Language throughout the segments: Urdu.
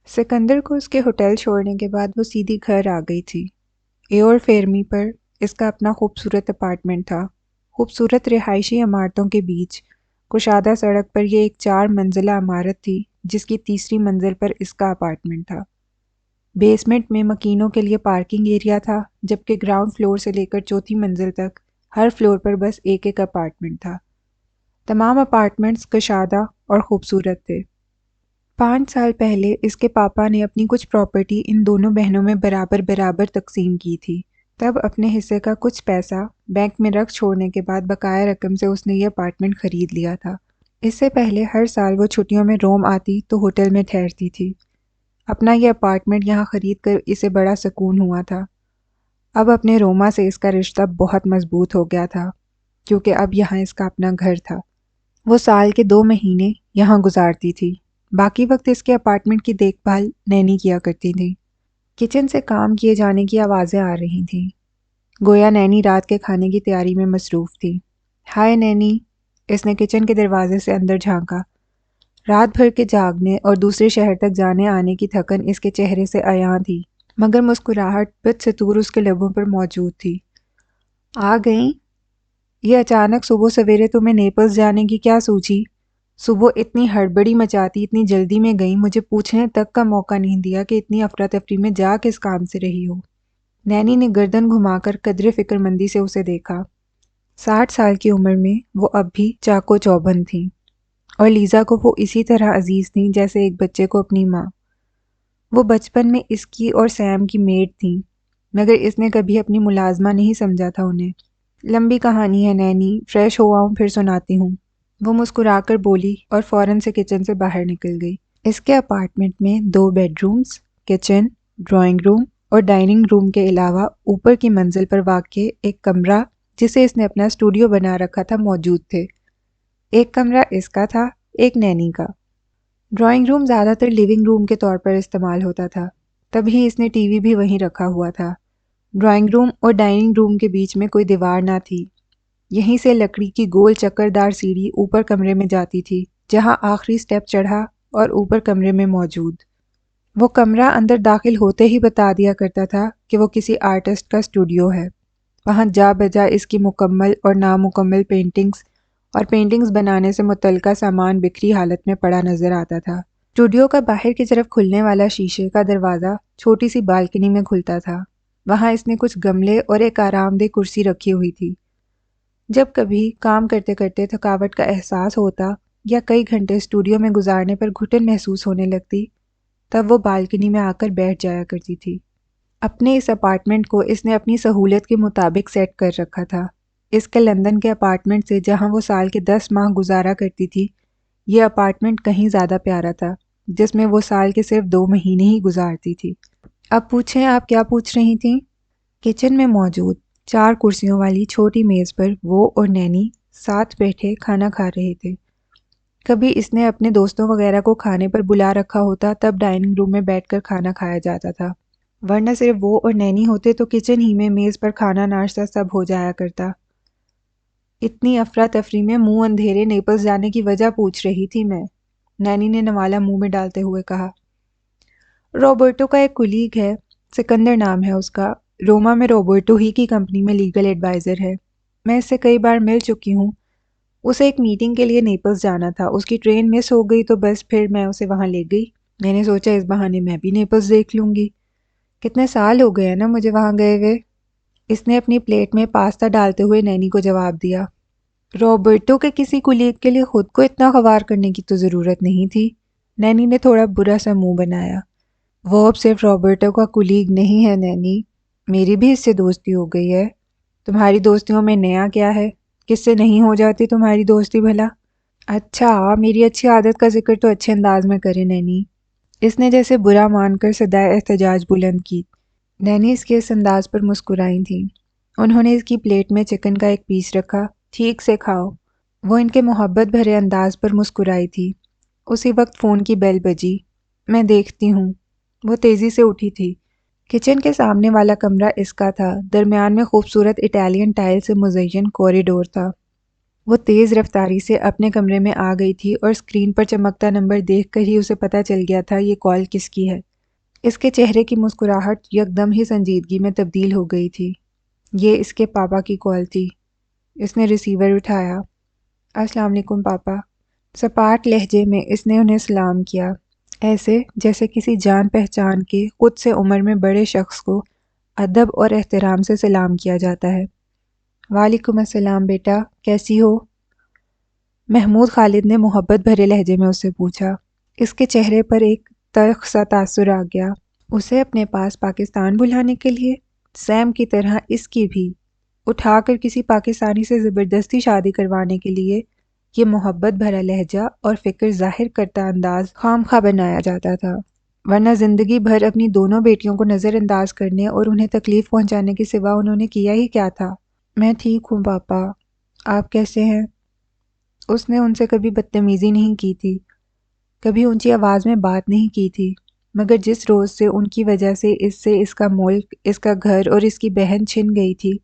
سکندر کو اس کے ہوٹل چھوڑنے کے بعد وہ سیدھی گھر آ گئی تھی۔ ایور فیرمی پر اس کا اپنا خوبصورت اپارٹمنٹ تھا۔ خوبصورت رہائشی عمارتوں کے بیچ کشادہ سڑک پر یہ ایک 4 منزلہ عمارت تھی جس کی تیسری منزل پر اس کا اپارٹمنٹ تھا۔ بیسمنٹ میں مکینوں کے لیے پارکنگ ایریا تھا، جبکہ گراؤنڈ فلور سے لے کر چوتھی منزل تک ہر فلور پر بس ایک ایک اپارٹمنٹ تھا۔ تمام اپارٹمنٹس کشادہ اور خوبصورت تھے۔ 5 سال پہلے اس کے پاپا نے اپنی کچھ پراپرٹی ان دونوں بہنوں میں برابر برابر تقسیم کی تھی۔ تب اپنے حصے کا کچھ پیسہ بینک میں رکھ چھوڑنے کے بعد بقایا رقم سے اس نے یہ اپارٹمنٹ خرید لیا تھا۔ اس سے پہلے ہر سال وہ چھٹیوں میں روم آتی تو ہوٹل میں ٹھہرتی تھی۔ اپنا یہ اپارٹمنٹ یہاں خرید کر اسے بڑا سکون ہوا تھا۔ اب اپنے روما سے اس کا رشتہ بہت مضبوط ہو گیا تھا، کیونکہ اب یہاں اس کا اپنا گھر تھا۔ وہ سال کے 2 مہینے یہاں گزارتی تھی، باقی وقت اس کے اپارٹمنٹ کی دیکھ بھال نینی کیا کرتی تھی۔ کچن سے کام کیے جانے کی آوازیں آ رہی تھیں، گویا نینی رات کے کھانے کی تیاری میں مصروف تھی۔ ہائے نینی، اس نے کچن کے دروازے سے اندر جھانکا۔ رات بھر کے جاگنے اور دوسرے شہر تک جانے آنے کی تھکن اس کے چہرے سے عیاں تھی، مگر مسکراہٹ بدستور اس کے لبوں پر موجود تھی۔ آ گئیں؟ یہ اچانک صبح سویرے تمہیں نیپلز جانے کی کیا سوچی؟ صبح اتنی ہڑبڑی مچاتی، اتنی جلدی میں گئی، مجھے پوچھنے تک کا موقع نہیں دیا کہ اتنی افراتفری میں جا کس کام سے رہی ہو۔ نینی نے گردن گھما کر قدر فکر مندی سے اسے دیکھا۔ 60 سال کی عمر میں وہ اب بھی چاقو چوبند تھیں، اور لیزا کو وہ اسی طرح عزیز تھیں جیسے ایک بچے کو اپنی ماں۔ وہ بچپن میں اس کی اور سیم کی میڈ تھیں، مگر اس نے کبھی اپنی ملازمہ نہیں سمجھا تھا انہیں۔ لمبی کہانی ہے نینی، فریش ہو آؤں پھر سناتی ہوں، وہ مسکرا کر بولی اور فوراً سے کچن سے باہر نکل گئی۔ اس کے اپارٹمنٹ میں 2 bed rooms, kitchen, drawing room اور ڈائننگ روم کے علاوہ اوپر کی منزل پر واقع ایک کمرہ جسے اس نے اپنا اسٹوڈیو بنا رکھا تھا موجود تھے۔ ایک کمرہ اس کا تھا، ایک نینی کا۔ ڈرائنگ روم زیادہ تر لیونگ روم کے طور پر استعمال ہوتا تھا، تبھی اس نے ٹی وی بھی وہیں رکھا ہوا تھا۔ ڈرائنگ روم اور ڈائننگ روم کے بیچ میں کوئی دیوار نہ تھی، یہیں سے لکڑی کی گول چکردار سیڑھی اوپر کمرے میں جاتی تھی، جہاں آخری سٹیپ چڑھا اور اوپر کمرے میں موجود۔ وہ کمرہ اندر داخل ہوتے ہی بتا دیا کرتا تھا کہ وہ کسی آرٹسٹ کا اسٹوڈیو ہے۔ وہاں جا بجا اس کی مکمل اور نامکمل پینٹنگز اور پینٹنگز بنانے سے متعلقہ سامان بکھری حالت میں پڑا نظر آتا تھا۔ اسٹوڈیو کا باہر کی طرف کھلنے والا شیشے کا دروازہ چھوٹی سی بالکنی میں کھلتا تھا۔ وہاں اس نے کچھ گملے اور ایک آرام دہ کرسی رکھی ہوئی تھی۔ جب کبھی کام کرتے کرتے تھکاوٹ کا احساس ہوتا یا کئی گھنٹے اسٹوڈیو میں گزارنے پر گھٹن محسوس ہونے لگتی، تب وہ بالکنی میں آ کر بیٹھ جایا کرتی تھی۔ اپنے اس اپارٹمنٹ کو اس نے اپنی سہولت کے مطابق سیٹ کر رکھا تھا۔ اس کے لندن کے اپارٹمنٹ سے جہاں وہ سال کے 10 ماہ گزارا کرتی تھی، یہ اپارٹمنٹ کہیں زیادہ پیارا تھا، جس میں وہ سال کے صرف 2 مہینے ہی گزارتی تھی۔ اب پوچھیں آپ کیا پوچھ رہی تھیں؟ کچن میں موجود 4 کرسیوں والی چھوٹی میز پر وہ اور نینی ساتھ بیٹھے کھانا کھا رہے تھے۔ کبھی اس نے اپنے دوستوں وغیرہ کو کھانے پر بلا رکھا ہوتا تب ڈائننگ روم میں بیٹھ کر کھانا کھایا جاتا تھا، ورنہ صرف وہ اور نینی ہوتے تو کچن ہی میں میز پر کھانا ناشتہ سب ہو جایا کرتا۔ اتنی افراتفری میں منہ اندھیرے نیپلز جانے کی وجہ پوچھ رہی تھی میں، نینی نے نوالا منہ میں ڈالتے ہوئے کہا۔ روبرٹو کا ایک کولیگ ہے، سکندر نام ہے اس کا، روما میں روبرٹو ہی کی کمپنی میں لیگل ایڈوائزر ہے۔ میں اس سے کئی بار مل چکی ہوں۔ اسے ایک میٹنگ کے لیے نیپلز جانا تھا، اس کی ٹرین مس ہو گئی تو بس پھر میں اسے وہاں لے گئی۔ میں نے سوچا اس بہانے میں بھی نیپلز دیکھ لوں گی، کتنے سال ہو گئے ہیں نا مجھے وہاں گئے ہوئے۔ اس نے اپنی پلیٹ میں پاستا ڈالتے ہوئے نینی کو جواب دیا۔ روبرٹو کے کسی کولیگ کے لیے خود کو اتنا خوار کرنے کی تو ضرورت نہیں تھی۔ نینی نے تھوڑا برا سا منہ بنایا۔ وہ اب صرف روبرٹو کا کولیگ نہیں ہے نینی، میری بھی اس سے دوستی ہو گئی ہے۔ تمہاری دوستیوں میں نیا کیا ہے؟ کس سے نہیں ہو جاتی تمہاری دوستی بھلا؟ اچھا، میری اچھی عادت کا ذکر تو اچھے انداز میں کرے نینی، اس نے جیسے برا مان کر صدائے احتجاج بلند کی۔ نینی اس کے اس انداز پر مسکرائی تھیں۔ انہوں نے اس کی پلیٹ میں چکن کا ایک پیس رکھا۔ ٹھیک سے کھاؤ۔ وہ ان کے محبت بھرے انداز پر مسکرائی تھی۔ اسی وقت فون کی بیل بجی۔ میں دیکھتی ہوں۔ وہ تیزی سے اٹھی تھی۔ کچن کے سامنے والا کمرہ اس کا تھا، درمیان میں خوبصورت اٹیلین ٹائل سے مزین کوریڈور تھا۔ وہ تیز رفتاری سے اپنے کمرے میں آ گئی تھی اور اسکرین پر چمکتا نمبر دیکھ کر ہی اسے پتہ چل گیا تھا یہ کال کس کی ہے۔ اس کے چہرے کی مسکراہٹ یکدم ہی سنجیدگی میں تبدیل ہو گئی تھی۔ یہ اس کے پاپا کی کال تھی۔ اس نے ریسیور اٹھایا۔ السلام علیکم پاپا۔ سپاٹ لہجے میں اس نے انہیں سلام کیا، ایسے جیسے کسی جان پہچان کے خود سے عمر میں بڑے شخص کو ادب اور احترام سے سلام کیا جاتا ہے۔ وعلیکم السلام بیٹا، کیسی ہو؟ محمود خالد نے محبت بھرے لہجے میں اس سے پوچھا۔ اس کے چہرے پر ایک تلخ سا تاثر آ گیا۔ اسے اپنے پاس پاکستان بلانے کے لیے؟ سیم کی طرح اس کی بھی اٹھا کر کسی پاکستانی سے زبردستی شادی کروانے کے لیے یہ محبت بھرا لہجہ اور فکر ظاہر کرتا انداز خام خواہ بنایا جاتا تھا، ورنہ زندگی بھر اپنی دونوں بیٹیوں کو نظر انداز کرنے اور انہیں تکلیف پہنچانے کے سوا انہوں نے کیا ہی کیا تھا۔ میں ٹھیک ہوں پاپا، آپ کیسے ہیں؟ اس نے ان سے کبھی بدتمیزی نہیں کی تھی، کبھی اونچی آواز میں بات نہیں کی تھی، مگر جس روز سے ان کی وجہ سے اس کا ملک، اس کا گھر اور اس کی بہن چھن گئی تھی،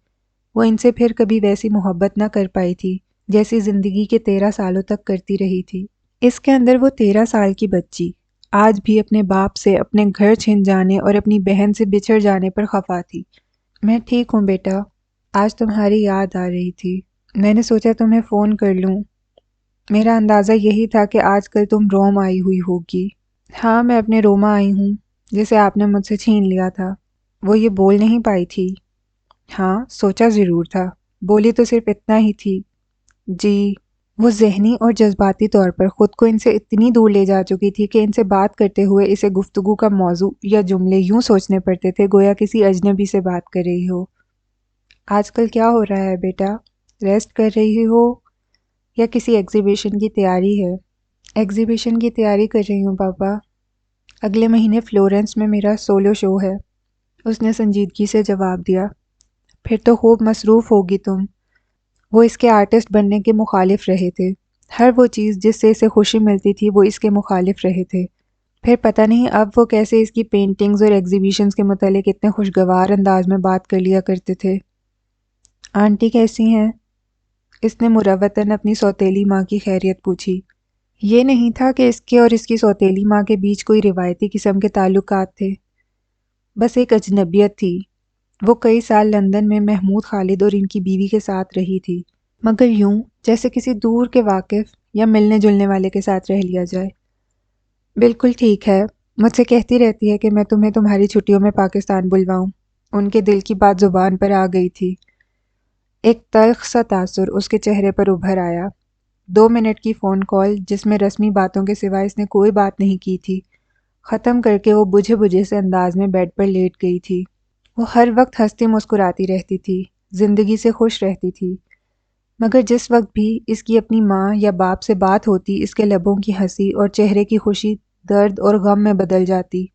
وہ ان سے پھر کبھی ویسی محبت نہ کر پائی تھی جیسی زندگی کے 13 سالوں تک کرتی رہی تھی۔ اس کے اندر وہ 13 سال کی بچی آج بھی اپنے باپ سے، اپنے گھر چھن جانے اور اپنی بہن سے بچھڑ جانے پر خفا تھی۔ میں ٹھیک ہوں بیٹا، آج تمہاری یاد آ رہی تھی، میں نے سوچا تمہیں فون کر لوں۔ میرا اندازہ یہی تھا کہ آج کل تم روم آئی ہوئی ہوگی۔ ہاں، میں اپنے روما آئی ہوں جسے آپ نے مجھ سے چھین لیا تھا۔ وہ یہ بول نہیں پائی تھی۔ ہاں، سوچا ضرور تھا، بولی تو صرف اتنا ہی تھی۔ جی، وہ ذہنی اور جذباتی طور پر خود کو ان سے اتنی دور لے جا چکی تھی کہ ان سے بات کرتے ہوئے اسے گفتگو کا موضوع یا جملے یوں سوچنے پڑتے تھے گویا کسی اجنبی سے بات کر رہی ہو۔ آج کل کیا ہو رہا ہے بیٹا؟ ریسٹ کر رہی ہو یا کسی ایگزیبیشن کی تیاری ہے؟ ایگزیبیشن کی تیاری کر رہی ہوں پاپا، اگلے مہینے فلورنس میں میرا سولو شو ہے، اس نے سنجیدگی سے جواب دیا۔ پھر تو خوب مصروف ہوگی تم۔ وہ اس کے آرٹسٹ بننے کے مخالف رہے تھے، ہر وہ چیز جس سے اسے خوشی ملتی تھی وہ اس کے مخالف رہے تھے۔ پھر پتہ نہیں اب وہ کیسے اس کی پینٹنگز اور ایگزیبیشنز کے متعلق اتنے خوشگوار انداز میں بات کر لیا کرتے تھے۔ آنٹی کیسی ہیں؟ اس نے مروتاً اپنی سوتیلی ماں کی خیریت پوچھی۔ یہ نہیں تھا کہ اس کے اور اس کی سوتیلی ماں کے بیچ کوئی روایتی قسم کے تعلقات تھے، بس ایک اجنبیت تھی۔ وہ کئی سال لندن میں محمود خالد اور ان کی بیوی کے ساتھ رہی تھی، مگر یوں جیسے کسی دور کے واقف یا ملنے جلنے والے کے ساتھ رہ لیا جائے۔ بالکل ٹھیک ہے، مجھ سے کہتی رہتی ہے کہ میں تمہیں تمہاری چھٹیوں میں پاکستان بلواؤں۔ ان کے دل کی بات زبان پر آ گئی تھی۔ ایک تلخ سا تاثر اس کے چہرے پر ابھر آیا۔ 2 منٹ کی فون کال جس میں رسمی باتوں کے سوا اس نے کوئی بات نہیں کی تھی، ختم کر کے وہ بجھے بجھے سے انداز میں بیڈ پر لیٹ گئی تھی۔ وہ ہر وقت ہنستی مسکراتی رہتی تھی، زندگی سے خوش رہتی تھی، مگر جس وقت بھی اس کی اپنی ماں یا باپ سے بات ہوتی اس کے لبوں کی ہنسی اور چہرے کی خوشی درد اور غم میں بدل جاتی۔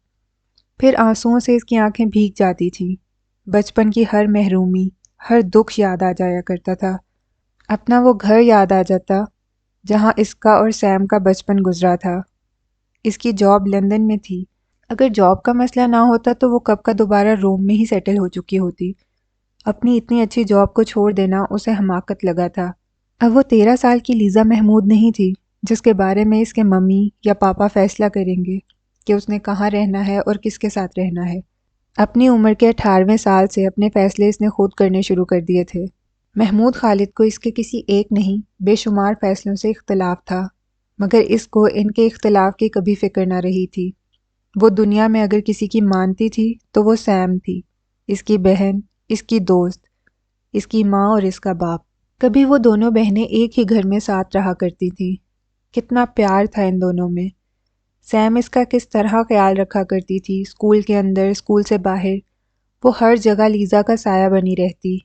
پھر آنسوؤں سے اس کی آنکھیں بھیگ جاتی تھیں۔ بچپن کی ہر محرومی، ہر دکھ یاد آ جایا کرتا تھا۔ اپنا وہ گھر یاد آ جاتا جہاں اس کا اور سیم کا بچپن گزرا تھا۔ اس کی جاب لندن میں تھی، اگر جاب کا مسئلہ نہ ہوتا تو وہ کب کا دوبارہ روم میں ہی سیٹل ہو چکی ہوتی۔ اپنی اتنی اچھی جاب کو چھوڑ دینا اسے حماقت لگا تھا۔ اب وہ 13 سال کی لیزا محمود نہیں تھی جس کے بارے میں اس کے ممی یا پاپا فیصلہ کریں گے کہ اس نے کہاں رہنا ہے اور کس کے ساتھ رہنا ہے۔ اپنی عمر کے 18ویں سال سے اپنے فیصلے اس نے خود کرنے شروع کر دیے تھے۔ محمود خالد کو اس کے کسی ایک نہیں بے شمار فیصلوں سے اختلاف تھا، مگر اس کو ان کے اختلاف کی کبھی فکر نہ رہی تھی۔ وہ دنیا میں اگر کسی کی مانتی تھی تو وہ سیم تھی، اس کی بہن، اس کی دوست، اس کی ماں اور اس کا باپ۔ کبھی وہ دونوں بہنیں ایک ہی گھر میں ساتھ رہا کرتی تھیں۔ کتنا پیار تھا ان دونوں میں۔ سیم اس کا کس طرح خیال رکھا کرتی تھی، اسکول کے اندر، اسکول سے باہر، وہ ہر جگہ لیزا کا سایہ بنی رہتی۔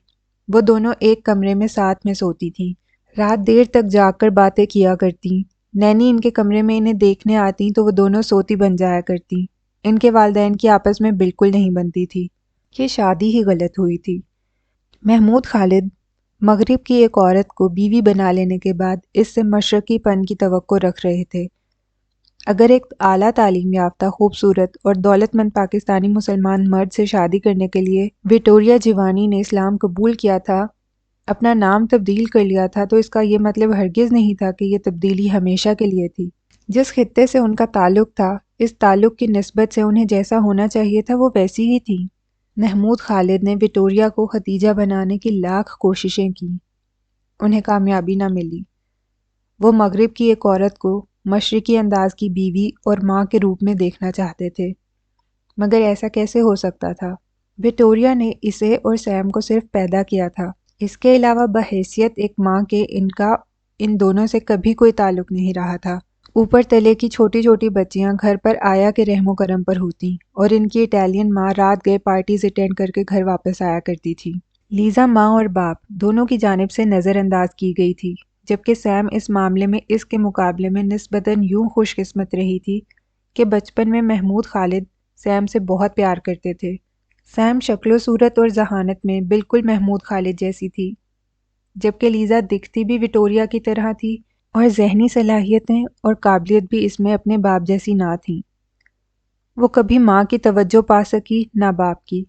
وہ دونوں ایک کمرے میں ساتھ میں سوتی تھیں، رات دیر تک جاگ کر باتیں کیا کرتیں۔ نینی ان کے کمرے میں انہیں دیکھنے آتی تو وہ دونوں سوتی بن جایا کرتی۔ ان کے والدین کی آپس میں بالکل نہیں بنتی تھی۔ یہ شادی ہی غلط ہوئی تھی۔ محمود خالد مغرب کی ایک عورت کو بیوی بنا لینے کے بعد اس سے مشرقی پن کی توقع رکھ رہے تھے۔ اگر ایک اعلیٰ تعلیم یافتہ، خوبصورت اور دولت مند پاکستانی مسلمان مرد سے شادی کرنے کے لیے وکٹوریہ جیوانی نے اسلام قبول کیا تھا اپنا نام تبدیل کر لیا تھا تو اس کا یہ مطلب ہرگز نہیں تھا کہ یہ تبدیلی ہمیشہ کے لیے تھی۔ جس خطے سے ان کا تعلق تھا، اس تعلق کی نسبت سے انہیں جیسا ہونا چاہیے تھا وہ ویسی ہی تھی۔ محمود خالد نے وکٹوریہ کو ختیجہ بنانے کی لاکھ کوششیں کی، انہیں کامیابی نہ ملی۔ وہ مغرب کی ایک عورت کو مشرقی انداز کی بیوی اور ماں کے روپ میں دیکھنا چاہتے تھے، مگر ایسا کیسے ہو سکتا تھا؟ وکٹوریہ نے اسے اور سیم کو صرف پیدا کیا تھا، اس کے علاوہ بحیثیت ایک ماں کے ان کا ان دونوں سے کبھی کوئی تعلق نہیں رہا تھا۔ اوپر تلے کی چھوٹی چھوٹی بچیاں گھر پر آیا کے رحم و کرم پر ہوتیں، اور ان کی اٹیلین ماں رات گئے پارٹیز اٹینڈ کر کے گھر واپس آیا کرتی تھی۔ لیزا ماں اور باپ دونوں کی جانب سے نظر انداز کی گئی تھی، جبکہ سیم اس معاملے میں اس کے مقابلے میں نسبتاً یوں خوش قسمت رہی تھی کہ بچپن میں محمود خالد سیم سے بہت پیار کرتے تھے۔ سیم شکل و صورت اور ذہانت میں بالکل محمود خالد جیسی تھی، جبکہ لیزا دکھتی بھی وکٹوریہ کی طرح تھی اور ذہنی صلاحیتیں اور قابلیت بھی اس میں اپنے باپ جیسی نہ تھیں۔ وہ کبھی ماں کی توجہ پا سکی نہ باپ کی۔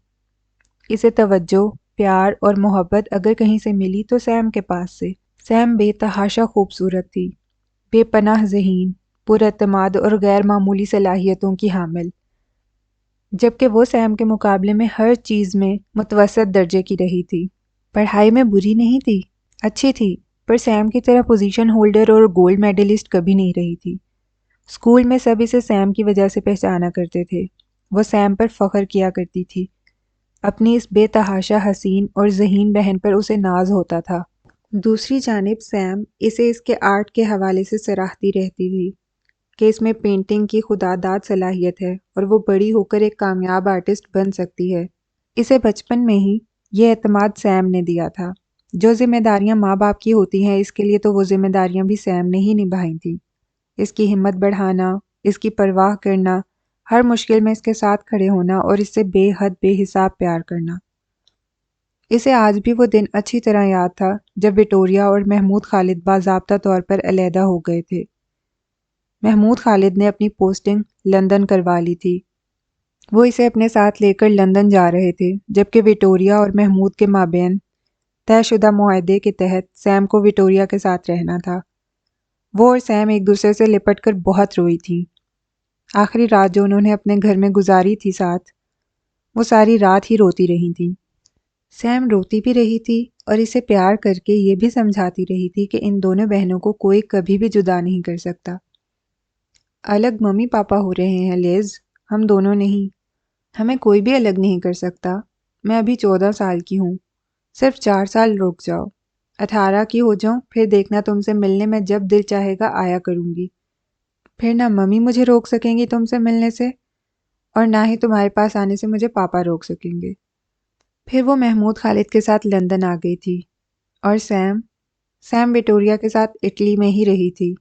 اسے توجہ، پیار اور محبت اگر کہیں سے ملی تو سیم کے پاس سے۔ سیم بے تحاشا خوبصورت تھی، بے پناہ ذہین، پر اعتماد اور غیر معمولی صلاحیتوں کی حامل، جبکہ وہ سیم کے مقابلے میں ہر چیز میں متوسط درجے کی رہی تھی۔ پڑھائی میں بری نہیں تھی، اچھی تھی، پر سیم کی طرح پوزیشن ہولڈر اور گولڈ میڈلسٹ کبھی نہیں رہی تھی۔ اسکول میں سب اسے سیم کی وجہ سے پہچانا کرتے تھے، وہ سیم پر فخر کیا کرتی تھی، اپنی اس بے تحاشا حسین اور ذہین بہن پر اسے ناز ہوتا تھا۔ دوسری جانب سیم اسے اس کے آرٹ کے حوالے سے سراہتی رہتی تھی کہ اس میں پینٹنگ کی خداداد صلاحیت ہے اور وہ بڑی ہو کر ایک کامیاب آرٹسٹ بن سکتی ہے۔ اسے بچپن میں ہی یہ اعتماد سیم نے دیا تھا۔ جو ذمہ داریاں ماں باپ کی ہوتی ہیں اس کے لیے تو وہ ذمہ داریاں بھی سیم نے ہی نبھائی تھیں۔ اس کی ہمت بڑھانا، اس کی پرواہ کرنا، ہر مشکل میں اس کے ساتھ کھڑے ہونا اور اس سے بے حد بے حساب پیار کرنا۔ اسے آج بھی وہ دن اچھی طرح یاد تھا جب وکٹوریہ اور محمود خالد باضابطہ طور پر علیحدہ ہو گئے تھے۔ محمود خالد نے اپنی پوسٹنگ لندن کروا لی تھی، وہ اسے اپنے ساتھ لے کر لندن جا رہے تھے، جبکہ وکٹوریہ اور محمود کے مابین طے شدہ معاہدے کے تحت سیم کو وکٹوریہ کے ساتھ رہنا تھا۔ وہ اور سیم ایک دوسرے سے لپٹ کر بہت روئی تھیں۔ آخری رات جو انہوں نے اپنے گھر میں گزاری تھی ساتھ، وہ ساری رات ہی روتی رہی تھیں۔ سیم روتی بھی رہی تھی اور اسے پیار کر کے یہ بھی سمجھاتی رہی تھی کہ ان دونوں بہنوں کو کوئی کبھی بھی جدا نہیں کر سکتا۔ الگ ممی پاپا ہو رہے ہیں لیز، ہم دونوں نہیں، ہمیں کوئی بھی الگ نہیں کر سکتا۔ میں ابھی 14 سال کی ہوں، صرف 4 سال رک جاؤ، 18 کی ہو جاؤں، پھر دیکھنا تم سے ملنے میں جب دل چاہے گا آیا کروں گی، پھر نہ ممی مجھے روک سکیں گی تم سے ملنے سے، اور نہ ہی تمہارے پاس آنے سے مجھے پاپا روک سکیں گے۔ پھر وہ محمود خالد کے ساتھ لندن آ گئی تھی، اور سیم وکٹوریہ کے ساتھ اٹلی میں ہی رہی تھی۔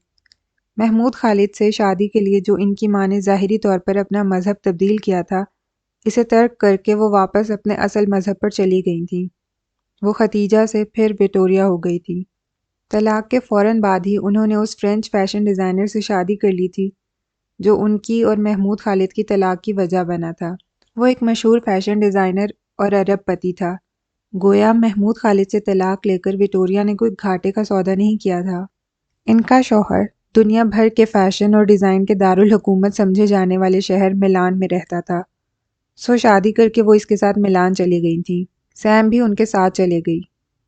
محمود خالد سے شادی کے لیے جو ان کی ماں نے ظاہری طور پر اپنا مذہب تبدیل کیا تھا، اسے ترک کر کے وہ واپس اپنے اصل مذہب پر چلی گئی تھیں۔ وہ ختیجہ سے پھر وکٹوریہ ہو گئی تھی۔ طلاق کے فوراً بعد ہی انہوں نے اس فرینچ فیشن ڈیزائنر سے شادی کر لی تھی جو ان کی اور محمود خالد کی طلاق کی وجہ بنا تھا۔ وہ ایک مشہور فیشن ڈیزائنر اور عرب پتی تھا۔ گویا محمود خالد سے طلاق لے کر وکٹوریہ نے کوئی گھاٹے کا سودا نہیں کیا تھا۔ ان کا شوہر دنیا بھر کے فیشن اور ڈیزائن کے دارالحکومت سمجھے جانے والے شہر میلان میں رہتا تھا، سو شادی کر کے وہ اس کے ساتھ میلان چلی گئی تھیں۔ سیم بھی ان کے ساتھ چلے گئی۔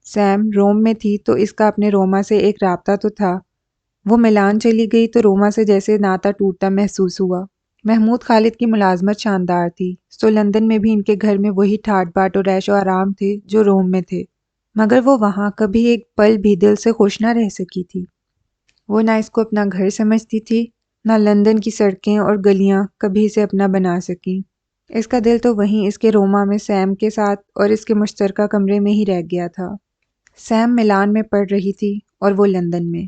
سیم روم میں تھی تو اس کا اپنے روما سے ایک رابطہ تو تھا، وہ میلان چلی گئی تو روما سے جیسے ناتا ٹوٹتا محسوس ہوا۔ محمود خالد کی ملازمت شاندار تھی، سو لندن میں بھی ان کے گھر میں وہی ٹھاٹ باٹ اور عیش و آرام تھے جو روم میں تھے، مگر وہ وہاں کبھی ایک پل بھی دل سے خوش نہ رہ سکی تھی۔ وہ نہ اس کو اپنا گھر سمجھتی تھی، نہ لندن کی سڑکیں اور گلیاں کبھی اسے اپنا بنا سکیں۔ اس کا دل تو وہیں اس کے روما میں سیم کے ساتھ اور اس کے مشترکہ کمرے میں ہی رہ گیا تھا۔ سیم میلان میں پڑھ رہی تھی اور وہ لندن میں۔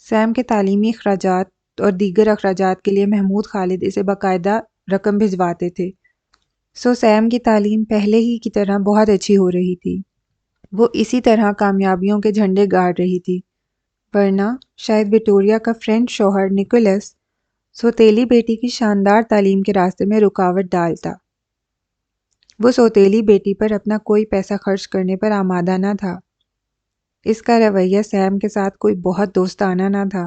سیم کے تعلیمی اخراجات اور دیگر اخراجات کے لیے محمود خالد اسے باقاعدہ رقم بھجواتے تھے، سو سیم کی تعلیم پہلے ہی کی طرح بہت اچھی ہو رہی تھی۔ وہ اسی طرح کامیابیوں کے جھنڈے گاڑ رہی تھی، ورنہ شاید وکٹوریہ کا فرینچ شوہر نکولس سوتیلی بیٹی کی شاندار تعلیم کے راستے میں رکاوٹ ڈالتا۔ وہ سوتیلی بیٹی پر اپنا کوئی پیسہ خرچ کرنے پر آمادہ نہ تھا۔ اس کا رویہ سیم کے ساتھ کوئی بہت دوستانہ نہ تھا۔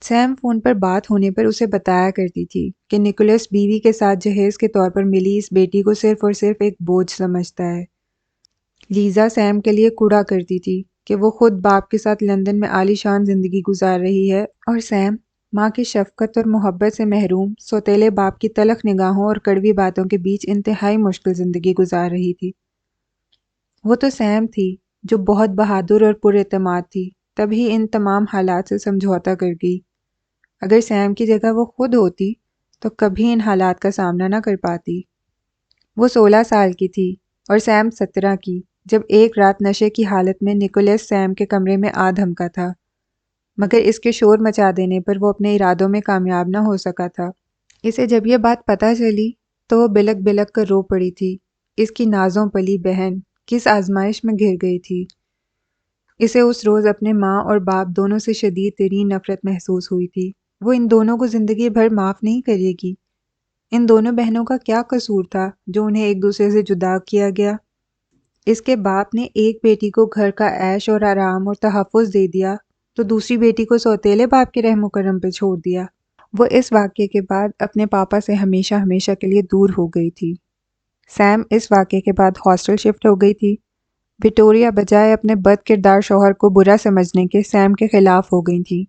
سیم فون پر بات ہونے پر اسے بتایا کرتی تھی کہ نکولس بیوی کے ساتھ جہیز کے طور پر ملی اس بیٹی کو صرف اور صرف ایک بوجھ سمجھتا ہے۔ لیزا سیم کے لیے کوڑا کرتی تھی کہ وہ خود باپ کے ساتھ لندن میں عالی شان زندگی گزار رہی ہے، اور سیم ماں کی شفقت اور محبت سے محروم سوتیلے باپ کی تلخ نگاہوں اور کڑوی باتوں کے بیچ انتہائی مشکل زندگی گزار رہی تھی۔ وہ تو سیم تھی جو بہت بہادر اور پر اعتماد تھی، تبھی ان تمام حالات سے سمجھوتا کر گئی۔ اگر سیم کی جگہ وہ خود ہوتی تو کبھی ان حالات کا سامنا نہ کر پاتی۔ وہ 16 سال کی تھی اور سیم 17 کی، جب ایک رات نشے کی حالت میں نکولس سیم کے کمرے میں آ دھمکا تھا، مگر اس کے شور مچا دینے پر وہ اپنے ارادوں میں کامیاب نہ ہو سکا تھا۔ اسے جب یہ بات پتہ چلی تو وہ بلک بلک کر رو پڑی تھی۔ اس کی نازوں پلی بہن کس آزمائش میں گر گئی تھی۔ اسے اس روز اپنے ماں اور باپ دونوں سے شدید ترین نفرت محسوس ہوئی تھی۔ وہ ان دونوں کو زندگی بھر معاف نہیں کرے گی۔ ان دونوں بہنوں کا کیا قصور تھا جو انہیں ایک دوسرے سے جدا کیا گیا؟ اس کے باپ نے ایک بیٹی کو گھر کا عیش اور آرام اور تحفظ دے دیا تو دوسری بیٹی کو سوتیلے باپ کے رحم و کرم پہ چھوڑ دیا۔ وہ اس واقعے کے بعد اپنے پاپا سے ہمیشہ ہمیشہ کے لیے دور ہو گئی تھی۔ سیم اس واقعے کے بعد ہاسٹل شفٹ ہو گئی تھی۔ وکٹوریا بجائے اپنے بد کردار شوہر کو برا سمجھنے کے سیم کے خلاف ہو گئی تھی،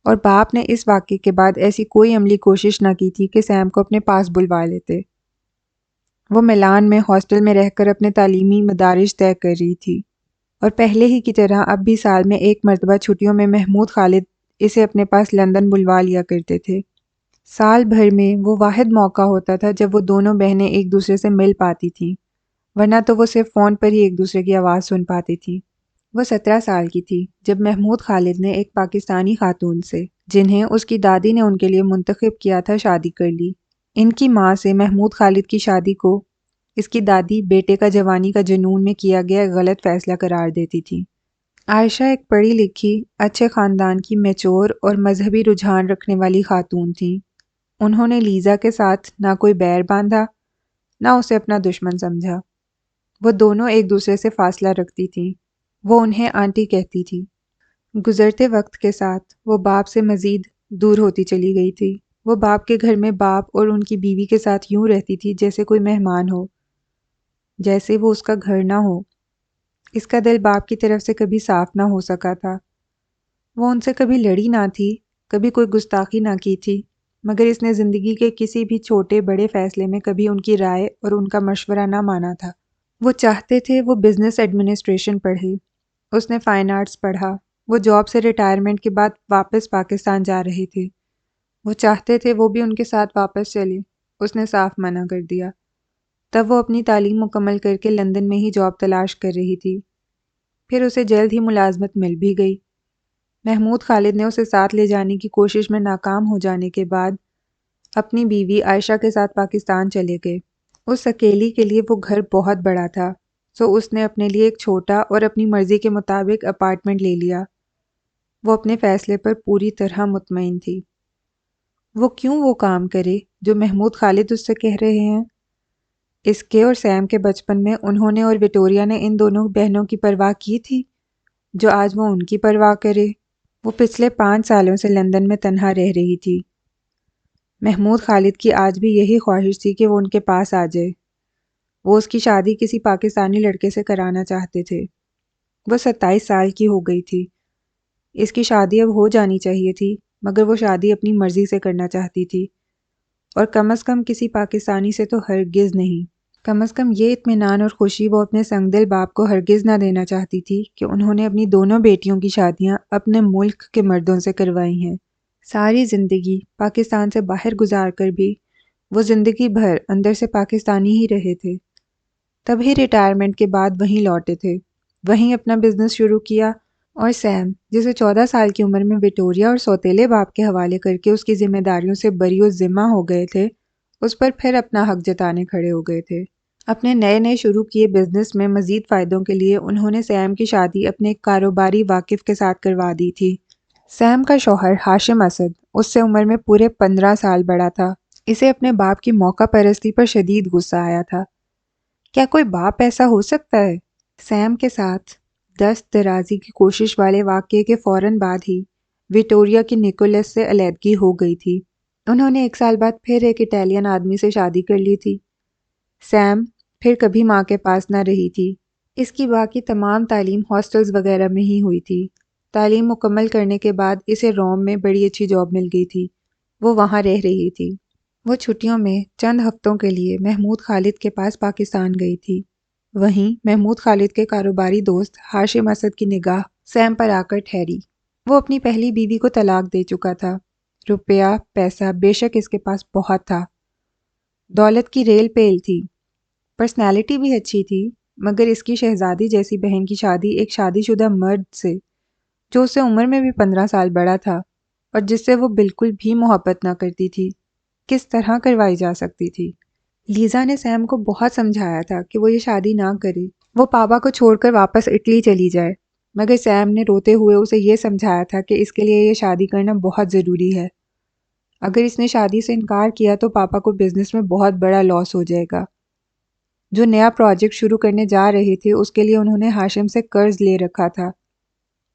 اور باپ نے اس واقعے کے بعد ایسی کوئی عملی کوشش نہ کی تھی کہ سیم کو اپنے پاس بلوا لیتے۔ وہ میلان میں ہاسٹل میں رہ کر اپنے تعلیمی مدارج طے کر رہی تھی، اور پہلے ہی کی طرح اب بھی سال میں ایک مرتبہ چھٹیوں میں محمود خالد اسے اپنے پاس لندن بلوا لیا کرتے تھے۔ سال بھر میں وہ واحد موقع ہوتا تھا جب وہ دونوں بہنیں ایک دوسرے سے مل پاتی تھیں، ورنہ تو وہ صرف فون پر ہی ایک دوسرے کی آواز سن پاتی تھیں۔ وہ 17 سال کی تھی جب محمود خالد نے ایک پاکستانی خاتون سے، جنہیں اس کی دادی نے ان کے لیے منتخب کیا تھا، شادی کر لی۔ ان کی ماں سے محمود خالد کی شادی کو اس کی دادی بیٹے کا جوانی کا جنون میں کیا گیا غلط فیصلہ قرار دیتی تھی۔ عائشہ ایک پڑھی لکھی، اچھے خاندان کی میچور اور مذہبی رجحان رکھنے والی خاتون تھیں۔ انہوں نے لیزا کے ساتھ نہ کوئی بیر باندھا، نہ اسے اپنا دشمن سمجھا۔ وہ دونوں ایک دوسرے سے فاصلہ رکھتی تھیں۔ وہ انہیں آنٹی کہتی تھی۔ گزرتے وقت کے ساتھ وہ باپ سے مزید دور ہوتی چلی گئی تھی۔ وہ باپ کے گھر میں باپ اور ان کی بیوی کے ساتھ یوں رہتی تھی جیسے کوئی مہمان ہو، جیسے وہ اس کا گھر نہ ہو۔ اس کا دل باپ کی طرف سے کبھی صاف نہ ہو سکا تھا۔ وہ ان سے کبھی لڑی نہ تھی، کبھی کوئی گستاخی نہ کی تھی، مگر اس نے زندگی کے کسی بھی چھوٹے بڑے فیصلے میں کبھی ان کی رائے اور ان کا مشورہ نہ مانا تھا۔ وہ چاہتے تھے وہ بزنس ایڈمنسٹریشن پڑھے۔ اس نے فائن آرٹس پڑھا۔ وہ جاب سے ریٹائرمنٹ کے بعد واپس پاکستان جا رہے تھے۔ وہ چاہتے تھے وہ بھی ان کے ساتھ واپس چلے۔ اس نے صاف منع کر دیا۔ تب وہ اپنی تعلیم مکمل کر کے لندن میں ہی جاب تلاش کر رہی تھی۔ پھر اسے جلد ہی ملازمت مل بھی گئی۔ محمود خالد نے اسے ساتھ لے جانے کی کوشش میں ناکام ہو جانے کے بعد اپنی بیوی عائشہ کے ساتھ پاکستان چلے گئے۔ اس اکیلی کے لیے وہ گھر بہت بڑا تھا، سو اس نے اپنے لیے ایک چھوٹا اور اپنی مرضی کے مطابق اپارٹمنٹ لے لیا۔ وہ اپنے فیصلے پر پوری طرح مطمئن تھی۔ وہ کیوں وہ کام کرے جو محمود خالد اس سے کہہ رہے ہیں؟ اس کے اور سیم کے بچپن میں انہوں نے اور وکٹوریا نے ان دونوں بہنوں کی پرواہ کی تھی جو آج وہ ان کی پرواہ کرے۔ وہ پچھلے 5 سالوں سے لندن میں تنہا رہ رہی تھی۔ محمود خالد کی آج بھی یہی خواہش تھی کہ وہ ان کے پاس آ جائے۔ وہ اس کی شادی کسی پاکستانی لڑکے سے کرانا چاہتے تھے۔ وہ 27 سال کی ہو گئی تھی۔ اس کی شادی اب ہو جانی چاہیے تھی، مگر وہ شادی اپنی مرضی سے کرنا چاہتی تھی، اور کم از کم کسی پاکستانی سے تو ہرگز نہیں۔ کم از کم یہ اطمینان اور خوشی وہ اپنے سنگ دل باپ کو ہرگز نہ دینا چاہتی تھی کہ انہوں نے اپنی دونوں بیٹیوں کی شادیاں اپنے ملک کے مردوں سے کروائی ہیں۔ ساری زندگی پاکستان سے باہر گزار کر بھی وہ زندگی بھر اندر سے پاکستانی ہی رہے تھے۔ تبھی ریٹائرمنٹ کے بعد وہیں لوٹے تھے، وہیں اپنا بزنس شروع کیا، اور سیم جسے 14 سال کی عمر میں وکٹوریا اور سوتیلے باپ کے حوالے کر کے اس کی ذمہ داریوں سے بری و ذمہ ہو گئے تھے، اس پر پھر اپنا حق جتانے کھڑے ہو گئے تھے۔ اپنے نئے شروع کیے بزنس میں مزید فائدوں کے لیے انہوں نے سیم کی شادی اپنے ایک کاروباری واقف کے ساتھ کروا دی تھی۔ سیم کا شوہر ہاشم اسد اس سے عمر میں پورے 15 سال بڑا تھا۔ اسے اپنے باپ کی موقع پرستی پر شدید غصہ آیا تھا۔ کیا کوئی باپ ایسا ہو سکتا ہے؟ سیم کے ساتھ دست درازی کی کوشش والے واقعے کے فوراً بعد ہی وکٹوریا کی نکولس سے علیحدگی ہو گئی تھی۔ انہوں نے 1 سال بعد پھر ایک اٹالین آدمی سے شادی کر لی تھی۔ سیم پھر کبھی ماں کے پاس نہ رہی تھی۔ اس کی باقی تمام تعلیم ہاسٹلز وغیرہ میں ہی ہوئی تھی۔ تعلیم مکمل کرنے کے بعد اسے روم میں بڑی اچھی جاب مل گئی تھی۔ وہ وہاں رہ رہی تھی۔ وہ چھٹیوں میں چند ہفتوں کے لیے محمود خالد کے پاس پاکستان گئی تھی۔ وہیں محمود خالد کے کاروباری دوست ہاشم اسد کی نگاہ سیم پر آ کر ٹھہری۔ وہ اپنی پہلی بیوی کو طلاق دے چکا تھا۔ روپیہ پیسہ بے شک اس کے پاس بہت تھا۔ دولت کی ریل پیل تھی۔ پرسنالٹی بھی اچھی تھی، مگر اس کی شہزادی جیسی بہن کی شادی ایک شادی شدہ مرد سے، جو اس سے عمر میں بھی 15 سال بڑا تھا اور جس سے وہ بالکل بھی محبت نہ کرتی تھی، کس طرح کروائی جا سکتی تھی؟ لیزا نے سیم کو بہت سمجھایا تھا کہ وہ یہ شادی نہ کرے، وہ پاپا کو چھوڑ کر واپس اٹلی چلی جائے، مگر سیم نے روتے ہوئے اسے یہ سمجھایا تھا کہ اس کے لیے یہ شادی کرنا بہت ضروری ہے۔ اگر اس نے شادی سے انکار کیا تو پاپا کو بزنس میں بہت بڑا لاس ہو جائے گا۔ جو نیا پروجیکٹ شروع کرنے جا رہے تھے اس کے لیے انہوں نے ہاشم سے قرض لے رکھا تھا،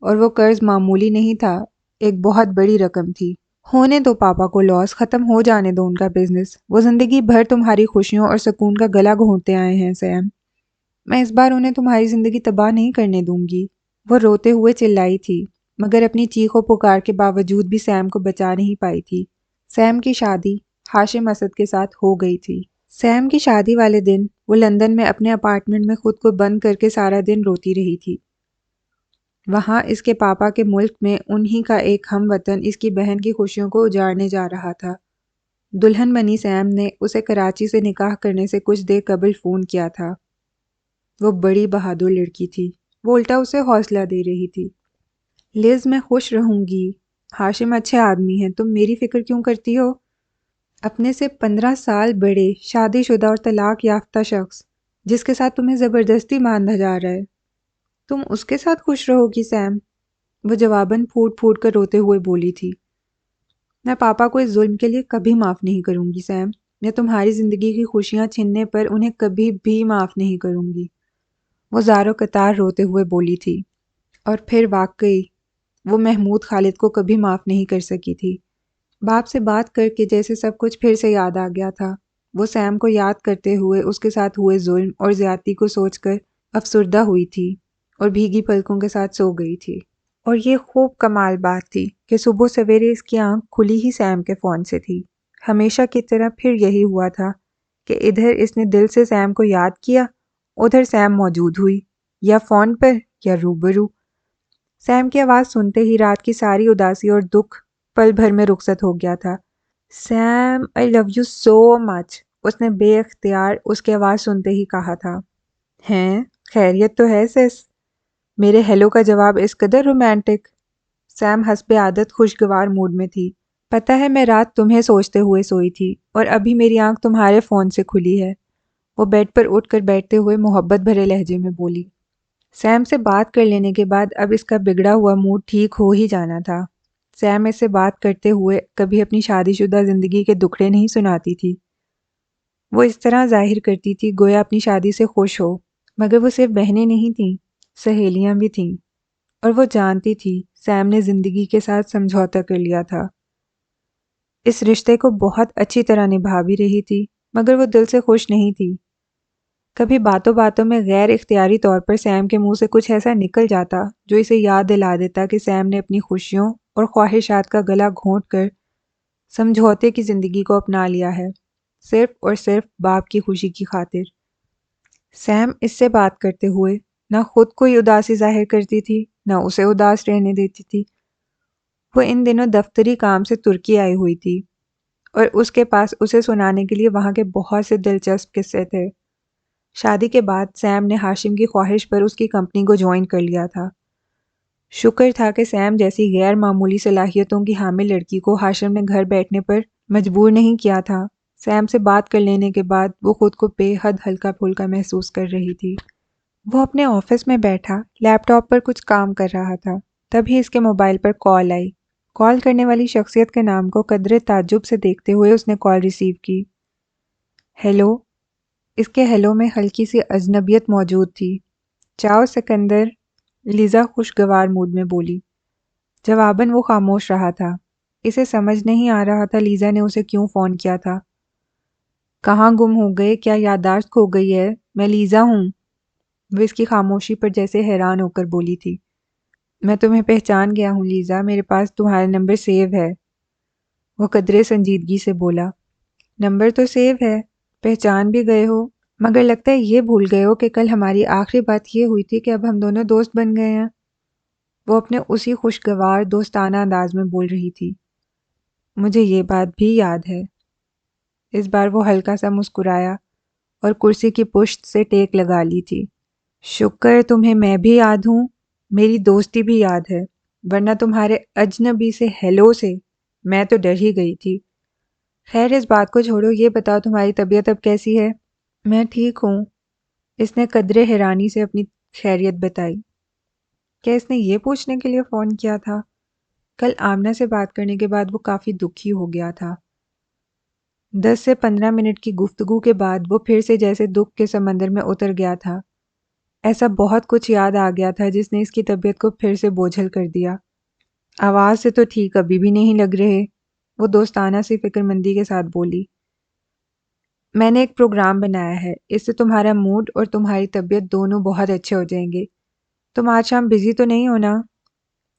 اور وہ قرض معمولی نہیں تھا، ایک بہت بڑی رقم تھی۔ ہونے دو پاپا کو لاس، ختم ہو جانے دو ان کا بزنس، وہ زندگی بھر تمہاری خوشیوں اور سکون کا گلا گھونٹتے آئے ہیں سیم۔ میں اس بار انہیں تمہاری زندگی تباہ نہیں کرنے دوں گی۔ وہ روتے ہوئے چلائی تھی، مگر اپنی چیخ و پکار کے باوجود بھی سیم کو بچا نہیں پائی تھی۔ سیم کی شادی ہاشم اسد کے ساتھ ہو گئی تھی۔ سیم کی شادی والے دن وہ لندن میں اپنے اپارٹمنٹ میں خود کو بند کر کے سارا دن روتی رہی تھی۔ وہاں اس کے پاپا کے ملک میں انہی کا ایک ہم وطن اس کی بہن کی خوشیوں کو اجاڑنے جا رہا تھا۔ دلہن بنی سیم نے اسے کراچی سے نکاح کرنے سے کچھ دیر قبل فون کیا تھا۔ وہ بڑی بہادر لڑکی تھی، وہ الٹا اسے حوصلہ دے رہی تھی۔ لیز، میں خوش رہوں گی، ہاشم اچھے آدمی ہیں، تم میری فکر کیوں کرتی ہو؟ اپنے سے 15 سال بڑے شادی شدہ اور طلاق یافتہ شخص جس کے ساتھ تمہیں زبردستی باندھا جا رہا ہے، تم اس کے ساتھ خوش رہو گی سیم؟ وہ جواباً پھوٹ پھوٹ کر روتے ہوئے بولی تھی۔ میں پاپا کو اس ظلم کے لیے کبھی معاف نہیں کروں گی سیم، میں تمہاری زندگی کی خوشیاں چھیننے پر انہیں کبھی بھی معاف نہیں کروں گی، وہ زار و قطار روتے ہوئے بولی تھی۔ اور پھر واقعی وہ محمود خالد کو کبھی معاف نہیں کر سکی تھی۔ باپ سے بات کر کے جیسے سب کچھ پھر سے یاد آ گیا تھا۔ وہ سیم کو یاد کرتے ہوئے اس کے ساتھ ہوئے ظلم اور زیادتی کو سوچ کر افسردہ ہوئی تھی اور بھیگی پلکوں کے ساتھ سو گئی تھی۔ اور یہ خوب کمال بات تھی کہ صبح سویرے اس کی آنکھ کھلی ہی سیم کے فون سے تھی۔ ہمیشہ کی طرح پھر یہی ہوا تھا کہ ادھر اس نے دل سے سیم کو یاد کیا، ادھر سیم موجود ہوئی، یا فون پر یا روبرو۔ سیم کی آواز سنتے ہی رات کی ساری اداسی اور دکھ پل بھر میں رخصت ہو گیا تھا۔ Same, I love you so مچ، اس نے بے اختیار اس کی آواز سنتے ہی کہا تھا۔ ہیں، خیریت تو ہے سس؟ میرے ہیلو کا جواب اس قدر رومانٹک؟ سیم حسب عادت خوشگوار موڈ میں تھی۔ پتہ ہے میں رات تمہیں سوچتے ہوئے سوئی تھی اور ابھی میری آنکھ تمہارے فون سے کھلی ہے، وہ بیڈ پر اٹھ کر بیٹھتے ہوئے محبت بھرے لہجے میں بولی۔ سیم سے بات کر لینے کے بعد اب اس کا بگڑا ہوا موڈ ٹھیک ہو ہی جانا تھا۔ سیم اس سے بات کرتے ہوئے کبھی اپنی شادی شدہ زندگی کے دکھڑے نہیں سناتی تھی۔ وہ اس طرح ظاہر کرتی تھی گویا اپنی شادی سے خوش ہو، مگر وہ صرف بہنیں نہیں تھیں، سہیلیاں بھی تھیں، اور وہ جانتی تھی سیم نے زندگی کے ساتھ سمجھوتا کر لیا تھا۔ اس رشتے کو بہت اچھی طرح نبھا بھی رہی تھی، مگر وہ دل سے خوش نہیں تھی۔ کبھی باتوں باتوں میں غیر اختیاری طور پر سیم کے منہ سے کچھ ایسا نکل جاتا جو اسے یاد دلا دیتا کہ سیم نے اپنی خوشیوں اور خواہشات کا گلا گھونٹ کر سمجھوتے کی زندگی کو اپنا لیا ہے، صرف اور صرف باپ کی خوشی کی خاطر۔ سیم اس سے بات کرتے ہوئے نہ خود کوئی اداسی ظاہر کرتی تھی، نہ اسے اداس رہنے دیتی تھی۔ وہ ان دنوں دفتری کام سے ترکی آئی ہوئی تھی اور اس کے پاس اسے سنانے کے لیے وہاں کے بہت سے دلچسپ قصے تھے۔ شادی کے بعد سیم نے ہاشم کی خواہش پر اس کی کمپنی کو جوائن کر لیا تھا۔ شکر تھا کہ سیم جیسی غیر معمولی صلاحیتوں کی حامل لڑکی کو ہاشم نے گھر بیٹھنے پر مجبور نہیں کیا تھا۔ سیم سے بات کر لینے کے بعد وہ خود کو بے حد ہلکا پھلکا محسوس کر رہی تھی۔ وہ اپنے آفس میں بیٹھا لیپ ٹاپ پر کچھ کام کر رہا تھا، تبھی اس کے موبائل پر کال آئی۔ کال کرنے والی شخصیت کے نام کو قدرے تعجب سے دیکھتے ہوئے اس نے کال ریسیو کی۔ ہیلو، اس کے ہیلو میں ہلکی سی اجنبیت موجود تھی۔ چاؤ سکندر، لیزا خوشگوار موڈ میں بولی۔ جواباً وہ خاموش رہا تھا۔ اسے سمجھ نہیں آ رہا تھا لیزا نے اسے کیوں فون کیا تھا۔ کہاں گم ہو گئے؟ کیا یادداشت کھو گئی ہے؟ میں لیزا ہوں۔ وہ اس کی خاموشی پر جیسے حیران ہو کر بولی تھی۔ میں تمہیں پہچان گیا ہوں لیزا، میرے پاس تمہارا نمبر سیو ہے۔ وہ قدرے سنجیدگی سے بولا۔ نمبر تو سیو ہے، پہچان بھی گئے ہو، مگر لگتا ہے یہ بھول گئے ہو کہ کل ہماری آخری بات یہ ہوئی تھی کہ اب ہم دونوں دوست بن گئے ہیں۔ وہ اپنے اسی خوشگوار دوستانہ انداز میں بول رہی تھی۔ مجھے یہ بات بھی یاد ہے۔ اس بار وہ ہلکا سا مسکرایا اور کرسی کی پشت سے ٹیک لگا لی تھی۔ شکر تمہیں میں بھی یاد ہوں، میری دوستی بھی یاد ہے، ورنہ تمہارے اجنبی سے ہیلو سے میں تو ڈر ہی گئی تھی۔ خیر اس بات کو چھوڑو، یہ بتاؤ تمہاری طبیعت اب کیسی ہے؟ میں ٹھیک ہوں، اس نے قدرے حیرانی سے اپنی خیریت بتائی۔ کیا اس نے یہ پوچھنے کے لیے فون کیا تھا؟ کل آمنہ سے بات کرنے کے بعد وہ کافی دکھی ہو گیا تھا۔ 10 سے 15 منٹ کی گفتگو کے بعد وہ پھر سے جیسے دکھ کے سمندر میں اتر گیا تھا۔ ایسا بہت کچھ یاد آ گیا تھا جس نے اس کی طبیعت کو پھر سے بوجھل کر دیا۔ آواز سے تو ٹھیک ابھی بھی نہیں لگ رہے، وہ دوستانہ سی فکر مندی کے ساتھ بولی۔ میں نے ایک پروگرام بنایا ہے، اس سے تمہارا موڈ اور تمہاری طبیعت دونوں بہت اچھے ہو جائیں گے۔ تم آج شام بزی تو نہیں ہونا؟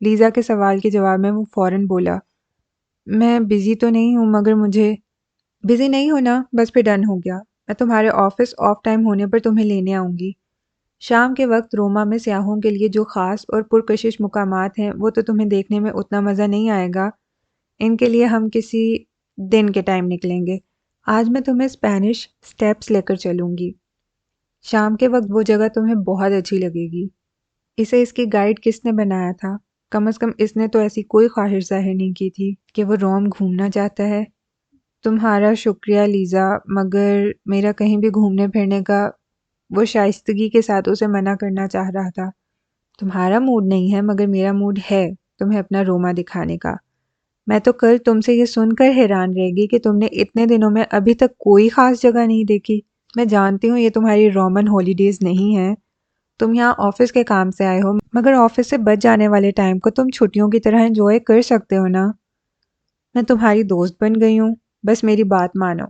لیزا کے سوال کے جواب میں وہ فوراً بولا۔ میں بزی تو نہیں ہوں، مگر مجھے بزی نہیں ہونا، بس پھر ڈن ہو گیا۔ میں تمہارے آفس آف ٹائم ہونے پر تمہیں لینے آؤں گی۔ شام کے وقت روما میں سیاحوں کے لیے جو خاص اور پرکشش مقامات ہیں وہ تو تمہیں دیکھنے میں اتنا مزہ نہیں آئے گا، ان کے لیے ہم کسی دن کے ٹائم نکلیں گے۔ آج میں تمہیں اسپینش سٹیپس لے کر چلوں گی۔ شام کے وقت وہ جگہ تمہیں بہت اچھی لگے گی۔ اسے اس کی گائیڈ کس نے بنایا تھا؟ کم از کم اس نے تو ایسی کوئی خواہش ظاہر نہیں کی تھی کہ وہ روم گھومنا چاہتا ہے۔ تمہارا شکریہ لیزا، مگر میرا کہیں بھی گھومنے پھرنے کا، وہ شائستگی کے ساتھ اسے منع کرنا چاہ رہا تھا۔ تمہارا موڈ نہیں ہے مگر میرا موڈ ہے تمہیں اپنا روما دکھانے کا۔ میں تو کل تم سے یہ سن کر حیران رہ گئی کہ تم نے اتنے دنوں میں ابھی تک کوئی خاص جگہ نہیں دیکھی۔ میں جانتی ہوں یہ تمہاری رومن ہالیڈیز نہیں ہیں، تم یہاں آفس کے کام سے آئے ہو، مگر آفس سے بچ جانے والے ٹائم کو تم چھٹیوں کی طرح انجوائے کر سکتے ہو نا۔ میں تمہاری دوست بن گئی ہوں، بس میری بات مانو۔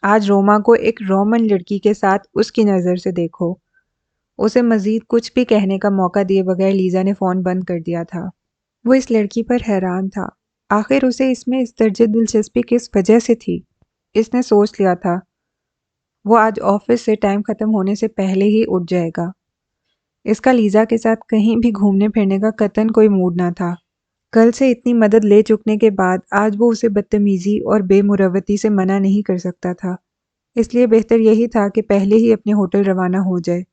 آج روما کو ایک رومن لڑکی کے ساتھ اس کی نظر سے دیکھو۔ اسے مزید کچھ بھی کہنے کا موقع دیے بغیر لیزا نے فون بند کر دیا تھا۔ وہ اس لڑکی پر حیران تھا، آخر اسے اس میں اس درجے دلچسپی کس وجہ سے تھی؟ اس نے سوچ لیا تھا وہ آج آفس سے ٹائم ختم ہونے سے پہلے ہی اٹھ جائے گا۔ اس کا لیزا کے ساتھ کہیں بھی گھومنے پھرنے کا قطعاً کوئی موڈ نہ تھا۔ کل سے اتنی مدد لے چکنے کے بعد آج وہ اسے بدتمیزی اور بے مروتی سے منع نہیں کر سکتا تھا، اس لیے بہتر یہی تھا کہ پہلے ہی اپنے ہوٹل روانہ ہو جائے۔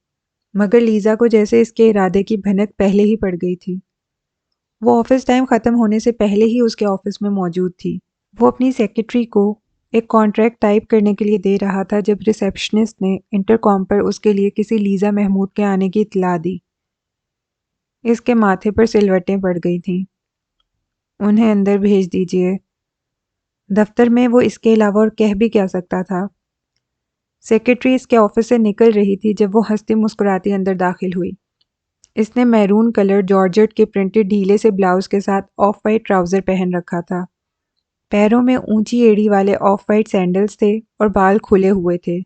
مگر لیزا کو جیسے اس کے ارادے کی بھنک پہلے ہی پڑ گئی تھی۔ وہ آفس ٹائم ختم ہونے سے پہلے ہی اس کے آفس میں موجود تھی۔ وہ اپنی سیکرٹری کو ایک کانٹریکٹ ٹائپ کرنے کے لیے دے رہا تھا جب ریسیپشنسٹ نے انٹرکام پر اس کے لیے کسی لیزا محمود کے آنے کی اطلاع دی۔ اس کے ماتھے پر سلوٹیں پڑ گئی تھیں۔ انہیں اندر بھیج دیجیے۔ دفتر میں وہ اس کے علاوہ اور کہہ بھی کیا سکتا تھا؟ سیکرٹری اس کے آفس سے نکل رہی تھی جب وہ ہنستی مسکراتی اندر داخل ہوئی۔ اس نے میرون کلر جارجٹ کے پرنٹڈ ڈھیلے سے بلاؤز کے ساتھ آف وائٹ ٹراؤزر پہن رکھا تھا۔ پیروں میں اونچی ایڑی والے آف وائٹ سینڈلز تھے اور بال کھلے ہوئے تھے۔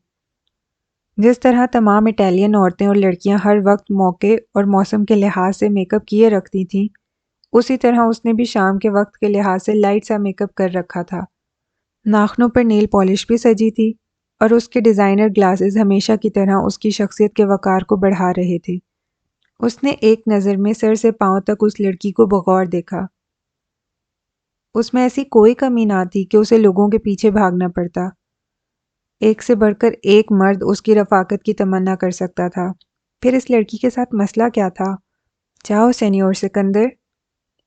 جس طرح تمام اٹالین عورتیں اور لڑکیاں ہر وقت موقع اور موسم کے لحاظ سے میک اپ کیے رکھتی تھیں، اسی طرح اس نے بھی شام کے وقت کے لحاظ سے لائٹ سا میک اپ کر رکھا تھا۔ ناخنوں پر نیل پالش بھی سجی تھی اور اس کے ڈیزائنر گلاسز ہمیشہ کی طرح اس کی شخصیت کے وقار کو بڑھا رہے تھے۔ اس نے ایک نظر میں سر سے پاؤں تک اس لڑکی کو بغور دیکھا۔ اس میں ایسی کوئی کمی نہ تھی کہ اسے لوگوں کے پیچھے بھاگنا پڑتا۔ ایک سے بڑھ کر ایک مرد اس کی رفاقت کی تمنا کر سکتا تھا۔ پھر اس لڑکی کے ساتھ مسئلہ کیا تھا؟ چاؤ سینیور سکندر،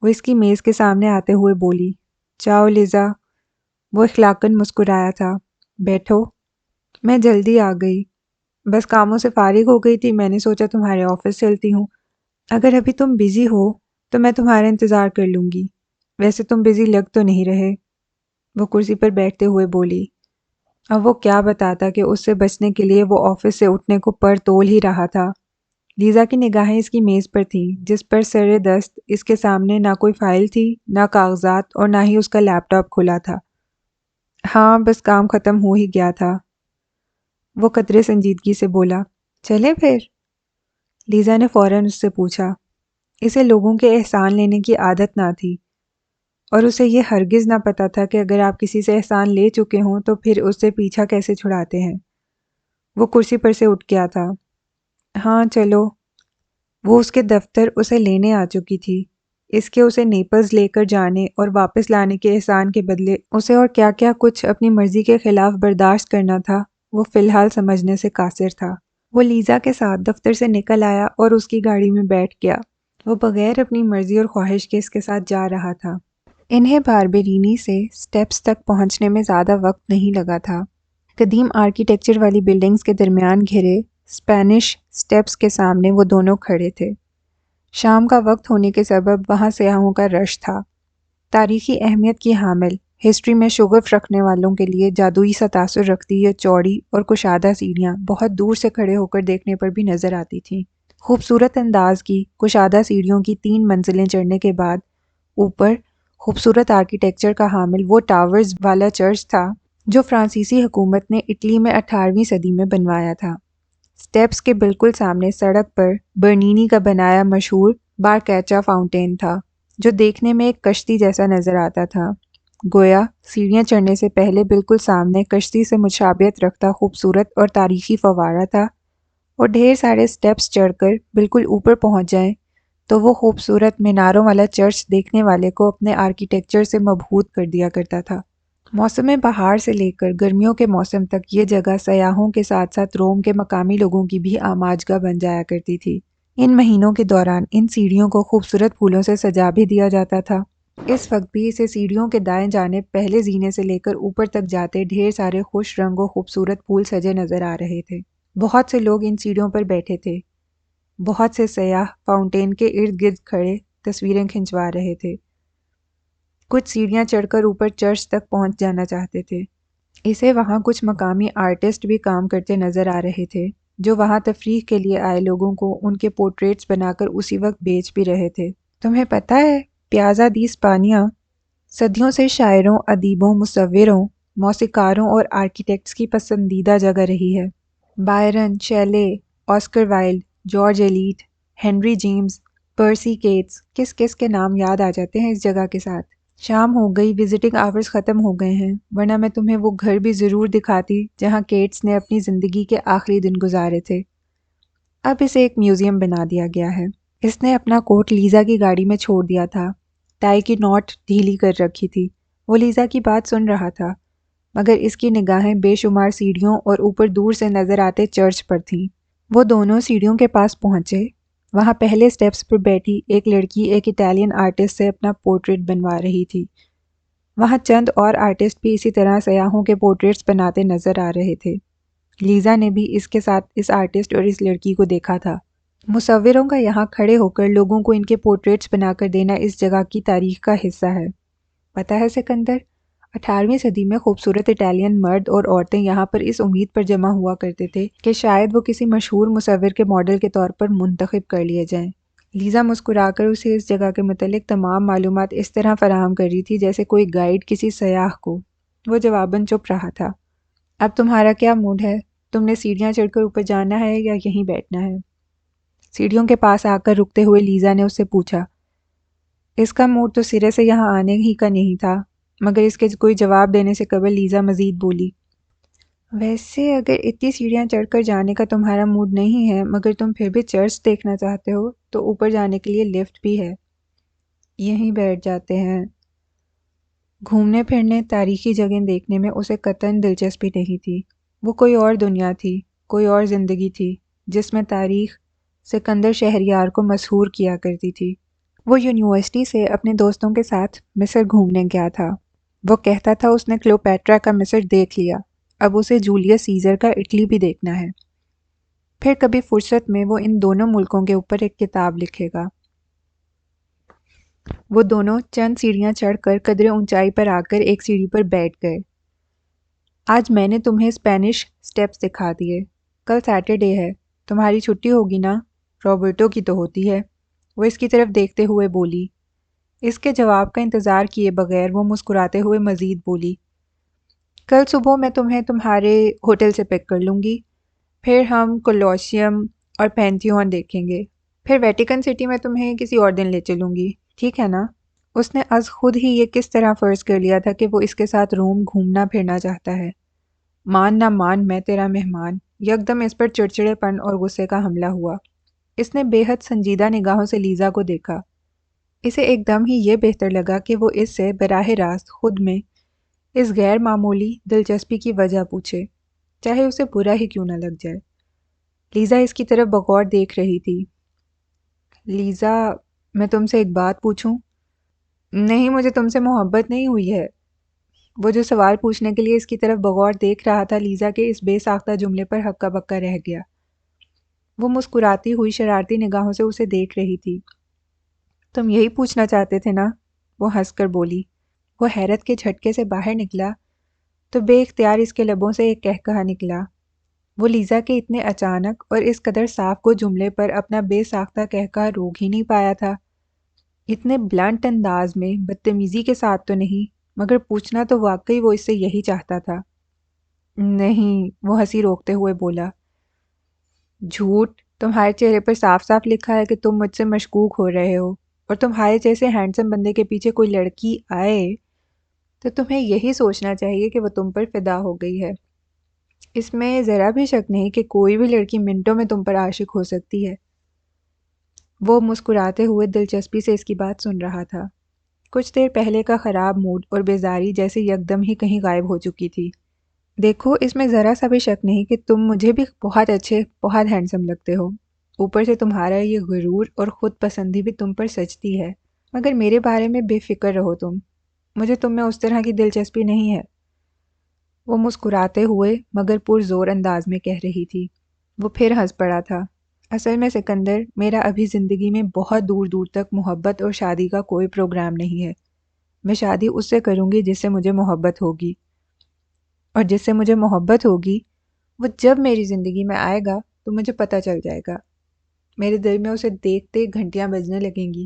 وہ اس کی میز کے سامنے آتے ہوئے بولی۔ چاؤ لیزا، وہ اخلاقاً مسکرایا تھا۔ بیٹھو۔ میں جلدی آ گئی، بس کاموں سے فارغ ہو گئی تھی، میں نے سوچا تمہارے آفس چلتی ہوں۔ اگر ابھی تم بزی ہو تو میں تمہارا انتظار کر لوں گی، ویسے تم بزی لگ تو نہیں رہے، وہ کرسی پر بیٹھتے ہوئے بولی۔ اب وہ کیا بتاتا کہ اس سے بچنے کے لیے وہ آفس سے اٹھنے کو پر تول ہی رہا تھا۔ لیزا کی نگاہیں اس کی میز پر تھیں جس پر سر دست اس کے سامنے نہ کوئی فائل تھی، نہ کاغذات اور نہ ہی اس کا لیپ ٹاپ کھلا تھا۔ ہاں بس کام ختم ہو ہی گیا تھا، وہ قدرے سنجیدگی سے بولا۔ چلیں پھر؟ لیزا نے فوراً اس سے پوچھا۔ اسے لوگوں کے احسان لینے کی عادت نہ تھی، اور اسے یہ ہرگز نہ پتا تھا کہ اگر آپ کسی سے احسان لے چکے ہوں تو پھر اس سے پیچھا کیسے چھڑاتے ہیں۔ وہ کرسی پر سے اٹھ گیا تھا۔ ہاں چلو۔ وہ اس کے دفتر اسے لینے آ چکی تھی، اس کے اسے نیپلز لے کر جانے اور واپس لانے کے احسان کے بدلے اسے اور کیا کیا کچھ اپنی مرضی کے خلاف برداشت کرنا تھا، وہ فی الحال سمجھنے سے قاصر تھا۔ وہ لیزا کے ساتھ دفتر سے نکل آیا اور اس کی گاڑی میں بیٹھ گیا۔ وہ بغیر اپنی مرضی اور خواہش کے اس کے ساتھ جا رہا تھا۔ انہیں باربرینی سے سٹیپس تک پہنچنے میں زیادہ وقت نہیں لگا تھا۔ قدیم آرکیٹیکچر والی بلڈنگز کے درمیان گھرے اسپینش سٹیپس کے سامنے وہ دونوں کھڑے تھے۔ شام کا وقت ہونے کے سبب وہاں سیاحوں کا رش تھا۔ تاریخی اہمیت کی حامل، ہسٹری میں شغف رکھنے والوں کے لیے جادوئی سا تاثر رکھتی یہ چوڑی اور کشادہ سیڑھیاں بہت دور سے کھڑے ہو کر دیکھنے پر بھی نظر آتی تھیں۔ خوبصورت انداز کی کشادہ سیڑھیوں کی 3 منزلیں چڑھنے کے بعد اوپر خوبصورت آرکیٹیکچر کا حامل وہ ٹاورز والا چرچ تھا جو فرانسیسی حکومت نے اٹلی میں 18ویں صدی میں بنوایا تھا۔ سٹیپس کے بالکل سامنے سڑک پر برنینی کا بنایا مشہور بارکیچا فاؤنٹین تھا جو دیکھنے میں ایک کشتی جیسا نظر آتا تھا، گویا سیڑھیاں چڑھنے سے پہلے بالکل سامنے کشتی سے مشابہت رکھتا خوبصورت اور تاریخی فوارہ تھا، اور ڈھیر سارے سٹیپس چڑھ کر بالکل اوپر پہنچ جائیں تو وہ خوبصورت میناروں والا چرچ دیکھنے والے کو اپنے آرکیٹیکچر سے مبہوت کر دیا کرتا تھا۔ موسم بہار سے لے کر گرمیوں کے موسم تک یہ جگہ سیاحوں کے ساتھ ساتھ روم کے مقامی لوگوں کی بھی آماجگاہ بن جایا کرتی تھی۔ ان مہینوں کے دوران ان سیڑھیوں کو خوبصورت پھولوں سے سجا بھی دیا جاتا تھا۔ اس وقت بھی اسے سیڑھیوں کے دائیں جانب پہلے زینے سے لے کر اوپر تک جاتے ڈھیر سارے خوش رنگ و خوبصورت پھول سجے نظر آ رہے تھے۔ بہت سے لوگ ان سیڑھیوں پر بیٹھے تھے، بہت سے سیاح فاؤنٹین کے ارد گرد کھڑے تصویریں کھنچوا رہے تھے۔ کچھ سیڑھیاں چڑھ کر اوپر چرچ تک پہنچ جانا چاہتے تھے۔ اسے وہاں کچھ مقامی آرٹسٹ بھی کام کرتے نظر آ رہے تھے جو وہاں تفریح کے لیے آئے لوگوں کو ان کے پورٹریٹس بنا کر اسی وقت بیچ بھی رہے تھے۔ تمہیں پتہ ہے پیازا دی اسپانیا صدیوں سے شاعروں، ادیبوں، مصوروں، موسیقاروں اور آرکیٹیکٹس کی پسندیدہ جگہ رہی ہے۔ Byron, Shelley, Oscar Wilde, George Eliot, Henry James, Percy Keats, کس کس کے نام یاد آ جاتے ہیں اس جگہ کے ساتھ۔ شام ہو گئی، وزٹنگ آورز ختم ہو گئے ہیں، ورنہ میں تمہیں وہ گھر بھی ضرور دکھاتی جہاں کیٹس نے اپنی زندگی کے آخری دن گزارے تھے۔ اب اسے ایک میوزیم بنا دیا گیا ہے۔ اس نے اپنا کوٹ لیزا کی گاڑی میں چھوڑ دیا تھا، ٹائی کی نوٹ ڈھیلی کر رکھی تھی۔ وہ لیزا کی بات سن رہا تھا، مگر اس کی نگاہیں بے شمار سیڑھیوں اور اوپر دور سے نظر آتے چرچ پر تھیں۔ وہ دونوں سیڑھیوں کے پاس پہنچے۔ وہاں پہلے سٹیپس پر بیٹھی ایک لڑکی ایک اٹالین آرٹسٹ سے اپنا پورٹریٹ بنوا رہی تھی۔ وہاں چند اور آرٹسٹ بھی اسی طرح سیاحوں کے پورٹریٹس بناتے نظر آ رہے تھے۔ لیزا نے بھی اس کے ساتھ اس آرٹسٹ اور اس لڑکی کو دیکھا تھا۔ مصوروں کا یہاں کھڑے ہو کر لوگوں کو ان کے پورٹریٹس بنا کر دینا اس جگہ کی تاریخ کا حصہ ہے۔ پتہ ہے سکندر، 18ویں صدی میں خوبصورت اٹالین مرد اور عورتیں یہاں پر اس امید پر جمع ہوا کرتے تھے کہ شاید وہ کسی مشہور مصور کے ماڈل کے طور پر منتخب کر لیے جائیں۔ لیزا مسکرا کر اسے اس جگہ کے متعلق تمام معلومات اس طرح فراہم کر رہی تھی جیسے کوئی گائیڈ کسی سیاح کو۔ وہ جواباً چپ رہا تھا۔ اب تمہارا کیا موڈ ہے؟ تم نے سیڑھیاں چڑھ کر اوپر جانا ہے یا یہیں بیٹھنا ہے؟ سیڑھیوں کے پاس آ کر رکتے ہوئے لیزا نے اس سے پوچھا۔ اس کا موڈ تو سرے سے یہاں آنے ہی کا نہیں تھا، مگر اس کے کوئی جواب دینے سے قبل لیزا مزید بولی۔ ویسے اگر اتنی سیڑھیاں چڑھ کر جانے کا تمہارا موڈ نہیں ہے مگر تم پھر بھی چرچ دیکھنا چاہتے ہو تو اوپر جانے کے لیے لفٹ بھی ہے، یہیں بیٹھ جاتے ہیں۔ گھومنے پھرنے، تاریخی جگہیں دیکھنے میں اسے قطعاً دلچسپی نہیں تھی۔ وہ کوئی اور دنیا تھی، کوئی اور زندگی تھی جس میں تاریخ سکندر شہریار کو مسحور کیا کرتی تھی۔ وہ یونیورسٹی سے اپنے دوستوں کے ساتھ مصر گھومنے گیا تھا۔ وہ کہتا تھا اس نے کلیوپیٹرا کا مصر دیکھ لیا، اب اسے جولیس سیزر کا اٹلی بھی دیکھنا ہے۔ پھر کبھی فرصت میں وہ ان دونوں ملکوں کے اوپر ایک کتاب لکھے گا۔ وہ دونوں چند سیڑھیاں چڑھ کر قدرے اونچائی پر آ کر ایک سیڑھی پر بیٹھ گئے۔ آج میں نے تمہیں اسپینش سٹیپس دکھا دیے، کل سیٹرڈے ہے، تمہاری چھٹی ہوگی نا؟ رابرٹو کی تو ہوتی ہے، وہ اس کی طرف دیکھتے ہوئے بولی۔ اس کے جواب کا انتظار کیے بغیر وہ مسکراتے ہوئے مزید بولی، کل صبح میں تمہیں تمہارے ہوٹل سے پک کر لوں گی، پھر ہم کولوسیم اور پینتھیون دیکھیں گے، پھر ویٹیکن سٹی میں تمہیں کسی اور دن لے چلوں گی، ٹھیک ہے نا؟ اس نے از خود ہی یہ کس طرح فرض کر لیا تھا کہ وہ اس کے ساتھ روم گھومنا پھرنا چاہتا ہے۔ مان نہ مان میں تیرا مہمان، یکدم اس پر چڑچڑے پن اور غصے کا حملہ ہوا۔ اس نے بے حد سنجیدہ نگاہوں سے لیزا کو دیکھا۔ اسے ایک دم ہی یہ بہتر لگا کہ وہ اس سے براہ راست خود میں اس غیر معمولی دلچسپی کی وجہ پوچھے، چاہے اسے برا ہی کیوں نہ لگ جائے۔ لیزا اس کی طرف بغور دیکھ رہی تھی۔ لیزا، میں تم سے ایک بات پوچھوں؟ نہیں، مجھے تم سے محبت نہیں ہوئی ہے۔ وہ جو سوال پوچھنے کے لیے اس کی طرف بغور دیکھ رہا تھا، لیزا کے اس بے ساختہ جملے پر ہکا بکا رہ گیا۔ وہ مسکراتی ہوئی شرارتی نگاہوں سے اسے دیکھ رہی تھی۔ تم یہی پوچھنا چاہتے تھے نا؟ وہ ہنس کر بولی۔ وہ حیرت کے جھٹکے سے باہر نکلا تو بے اختیار اس کے لبوں سے ایک کہکہا نکلا۔ وہ لیزا کے اتنے اچانک اور اس قدر صاف کو جملے پر اپنا بے ساختہ کہکہا روک ہی نہیں پایا تھا۔ اتنے بلنٹ انداز میں، بدتمیزی کے ساتھ تو نہیں، مگر پوچھنا تو واقعی وہ اس سے یہی چاہتا تھا۔ نہیں، وہ ہنسی روکتے ہوئے بولا۔ جھوٹ، تمہارے چہرے پر صاف صاف لکھا ہے کہ تم مجھ سے مشکوک ہو رہے ہو، اور تمہارے جیسے ہینڈسم بندے کے پیچھے کوئی لڑکی آئے تو تمہیں یہی سوچنا چاہیے کہ وہ تم پر فدا ہو گئی ہے۔ اس میں ذرا بھی شک نہیں کہ کوئی بھی لڑکی منٹوں میں تم پر عاشق ہو سکتی ہے۔ وہ مسکراتے ہوئے دلچسپی سے اس کی بات سن رہا تھا۔ کچھ دیر پہلے کا خراب موڈ اور بیزاری جیسے یکدم ہی کہیں غائب ہو چکی تھی۔ دیکھو، اس میں ذرا سا بھی شک نہیں کہ تم مجھے بھی بہت اچھے، بہت ہینڈسم لگتے ہو، اوپر سے تمہارا یہ غرور اور خود پسندی بھی تم پر سجتی ہے، مگر میرے بارے میں بے فکر رہو تم، مجھے تم میں اس طرح کی دلچسپی نہیں ہے۔ وہ مسکراتے ہوئے مگر پرزور انداز میں کہہ رہی تھی۔ وہ پھر ہنس پڑا تھا۔ اصل میں سکندر، میرا ابھی زندگی میں بہت دور دور تک محبت اور شادی کا کوئی پروگرام نہیں ہے۔ میں شادی اس سے کروں گی جس سے مجھے محبت ہوگی، اور جس سے مجھے محبت ہوگی وہ جب میری زندگی میں آئے گا تو مجھے پتہ چل جائے گا۔ میرے دل میں اسے دیکھتے گھنٹیاں بجنے لگیں گی،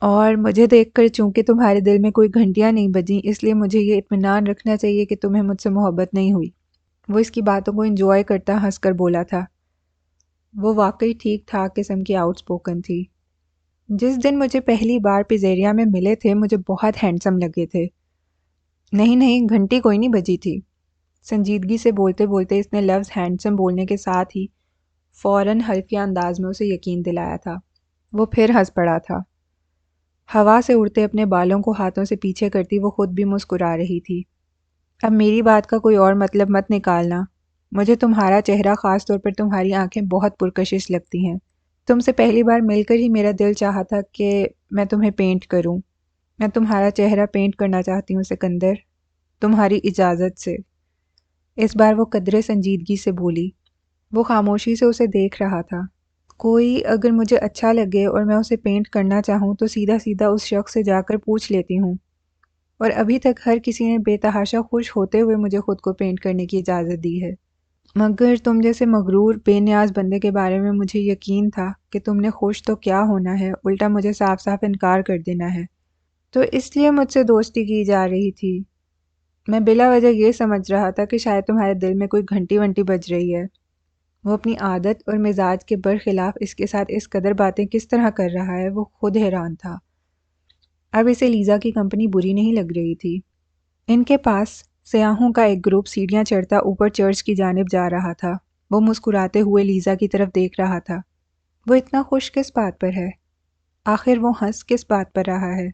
اور مجھے دیکھ کر چونکہ تمہارے دل میں کوئی گھنٹیاں نہیں بجیں، اس لیے مجھے یہ اطمینان رکھنا چاہیے کہ تمہیں مجھ سے محبت نہیں ہوئی۔ وہ اس کی باتوں کو انجوائے کرتا ہنس کر بولا تھا۔ وہ واقعی ٹھیک ٹھاک قسم کی آؤٹ سپوکن تھی۔ جس دن مجھے پہلی بار پیزیریا میں ملے تھے مجھے بہت ہینڈسم لگے تھے۔ نہیں نہیں، گھنٹی کوئی نہیں بجی تھی۔ سنجیدگی سے بولتے بولتے اس نے لفظ ہینڈسم بولنے کے ساتھ ہی فوراً حلفیہ انداز میں اسے یقین دلایا تھا۔ وہ پھر ہنس پڑا تھا۔ ہوا سے اڑتے اپنے بالوں کو ہاتھوں سے پیچھے کرتی وہ خود بھی مسکرا رہی تھی۔ اب میری بات کا کوئی اور مطلب مت نکالنا۔ مجھے تمہارا چہرہ، خاص طور پر تمہاری آنکھیں بہت پرکشش لگتی ہیں۔ تم سے پہلی بار مل کر ہی میرا دل چاہا تھا کہ میں تمہیں پینٹ کروں۔ میں تمہارا چہرہ پینٹ کرنا چاہتی ہوں سکندر، تمہاری اجازت سے۔ اس بار وہ قدرے سنجیدگی سے بولی۔ وہ خاموشی سے اسے دیکھ رہا تھا۔ کوئی اگر مجھے اچھا لگے اور میں اسے پینٹ کرنا چاہوں تو سیدھا سیدھا اس شخص سے جا کر پوچھ لیتی ہوں، اور ابھی تک ہر کسی نے بے تحاشا خوش ہوتے ہوئے مجھے خود کو پینٹ کرنے کی اجازت دی ہے۔ مگر تم جیسے مغرور بے نیاز بندے کے بارے میں مجھے یقین تھا کہ تم نے خوش تو کیا ہونا ہے، الٹا مجھے صاف صاف انکار کر دینا ہے، تو اس لیے مجھ سے دوستی کی جا رہی تھی۔ میں بلا وجہ یہ سمجھ رہا تھا کہ شاید تمہارے دل میں کوئی گھنٹی ونٹی بج رہی ہے۔ وہ اپنی عادت اور مزاج کے برخلاف اس کے ساتھ اس قدر باتیں کس طرح کر رہا ہے، وہ خود حیران تھا۔ اب اسے لیزا کی کمپنی بری نہیں لگ رہی تھی۔ ان کے پاس سیاحوں کا ایک گروپ سیڑھیاں چڑھتا اوپر چرچ کی جانب جا رہا تھا۔ وہ مسکراتے ہوئے لیزا کی طرف دیکھ رہا تھا۔ وہ اتنا خوش کس بات پر ہے؟ آخر وہ ہنس کس بات پر رہا ہے؟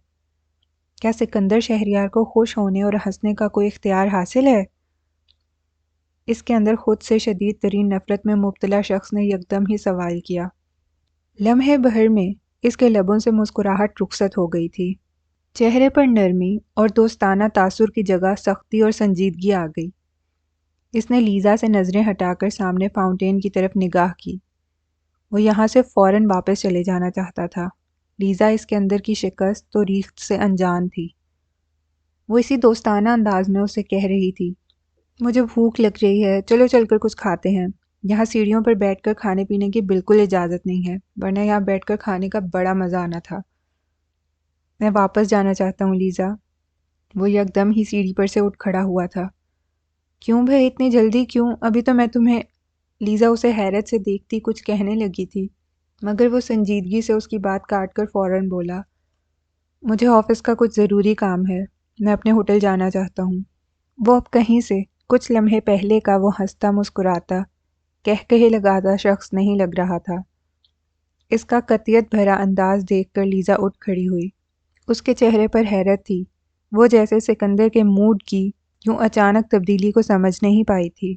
کیا سکندر شہریار کو خوش ہونے اور ہنسنے کا کوئی اختیار حاصل ہے؟ اس کے اندر خود سے شدید ترین نفرت میں مبتلا شخص نے یکدم ہی سوال کیا۔ لمحے بھر میں اس کے لبوں سے مسکراہٹ رخصت ہو گئی تھی۔ چہرے پر نرمی اور دوستانہ تاثر کی جگہ سختی اور سنجیدگی آ گئی۔ اس نے لیزا سے نظریں ہٹا کر سامنے فاؤنٹین کی طرف نگاہ کی۔ وہ یہاں سے فوراً واپس چلے جانا چاہتا تھا۔ لیزا اس کے اندر کی شکست تو ریخت سے انجان تھی۔ وہ اسی دوستانہ انداز میں اسے کہہ رہی تھی، مجھے بھوک لگ رہی ہے، چلو چل کر کچھ کھاتے ہیں۔ یہاں سیڑھیوں پر بیٹھ کر کھانے پینے کی بالکل اجازت نہیں ہے، ورنہ یہاں بیٹھ کر کھانے کا بڑا مزہ آنا تھا۔ میں واپس جانا چاہتا ہوں لیزا۔ وہ یکدم ہی سیڑھی پر سے اٹھ کھڑا ہوا تھا۔ کیوں بھائی اتنی جلدی کیوں؟ ابھی تو میں تمہیں… لیزا اسے حیرت سے دیکھتی کچھ کہنے لگی تھی، مگر وہ سنجیدگی سے اس کی بات کاٹ کر فوراً بولا، مجھے آفس کا کچھ ضروری کام ہے، میں اپنے ہوٹل جانا چاہتا ہوں۔ وہ اب کہیں سے کچھ لمحے پہلے کا وہ ہنستا مسکراتا کہے لگاتا شخص نہیں لگ رہا تھا۔ اس کا قطعیت بھرا انداز دیکھ کر لیزا اٹھ کھڑی ہوئی۔ اس کے چہرے پر حیرت تھی، وہ جیسے سکندر کے موڈ کی یوں اچانک تبدیلی کو سمجھ نہیں پائی تھی۔